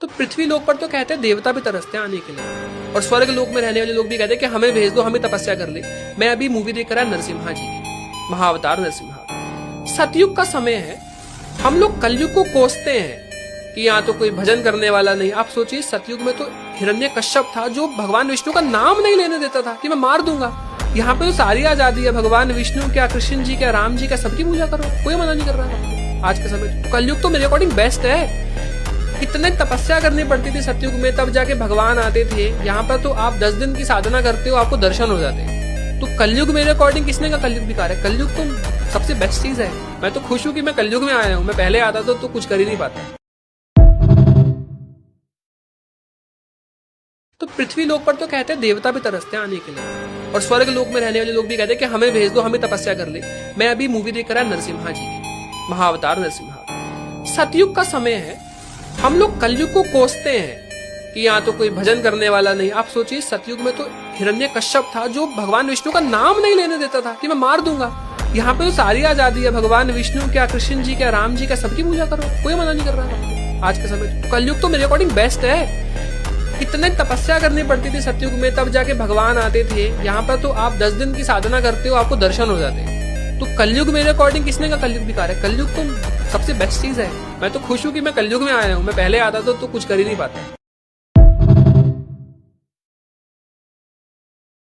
तो पृथ्वी लोक पर तो कहते हैं देवता भी तरसते हैं आने के लिए, और स्वर्ग लोक में रहने वाले लोग भी कहते हैं कि हमें भेज दो, हमें तपस्या कर ले। मैं अभी मूवी देख रहा नरसिम्हा जी की, महाअवतार नरसिम्हा। सतयुग का समय है, हम लोग कलयुग को कोसते हैं कि यहाँ तो कोई भजन करने वाला नहीं। आप सोचिए, सतयुग में तो हिरण्यकश्यप था जो भगवान विष्णु का नाम नहीं लेने देता था कि मैं मार दूंगा। यहाँ पे तो सारी आजादी है, भगवान विष्णु क्या, कृष्ण जी क्या, राम जी क्या, सबकी पूजा करो, कोई मना नहीं कर रहा है। आज के समय कलयुग तो मेरे अकॉर्डिंग बेस्ट है। इतने तपस्या करनी पड़ती थी सतयुग में, तब जाके भगवान आते थे। यहाँ पर तो आप 10 दिन की साधना करते हो, आपको दर्शन हो जाते हैं। तो कलयुग मेरे अकॉर्डिंग किसने का कलयुग बेकार है? कलयुग तो सबसे बेस्ट चीज है। मैं तो खुश हूँ कि मैं कलयुग में आया हूँ। मैं पहले आता तो कुछ कर ही नहीं पाता। तो पृथ्वी लोक पर तो कहते हैं देवता भी तरसते हैं आने के लिए, और स्वर्ग लोक में रहने वाले लोग भी कहते हैं कि हमें भेज दो, हमें तपस्या कर ले। मैं अभी मूवी देख रहा नरसिम्हा जी की, महाअवतार नरसिम्हा। सतयुग का समय है, हम लोग कलयुग को कोसते हैं कि यहाँ तो कोई भजन करने वाला नहीं। आप सोचिए, सतयुग में तो हिरण्यकश्यप था जो भगवान विष्णु का नाम नहीं लेने देता था कि मैं मार दूंगा। यहाँ पे तो सारी आजादी है, भगवान विष्णु क्या, कृष्ण जी क्या, राम जी क्या, सबकी पूजा करो, कोई मना नहीं कर रहा है। आज के समय कलयुग तो मेरे अकॉर्डिंग बेस्ट है। इतने तपस्या करनी पड़ती थी सतयुग में, तब जाके भगवान आते थे। यहाँ पर तो आप 10 दिन की साधना करते हो, आपको दर्शन हो जाते हैं। तो कलयुग मेरे अकॉर्डिंग किसने का कलयुग बेकार है? कलयुग तो सबसे बेस्ट चीज है। मैं तो खुश हूँ कि मैं कलयुग में आया हूँ। मैं पहले आता तो कुछ कर ही नहीं पाता।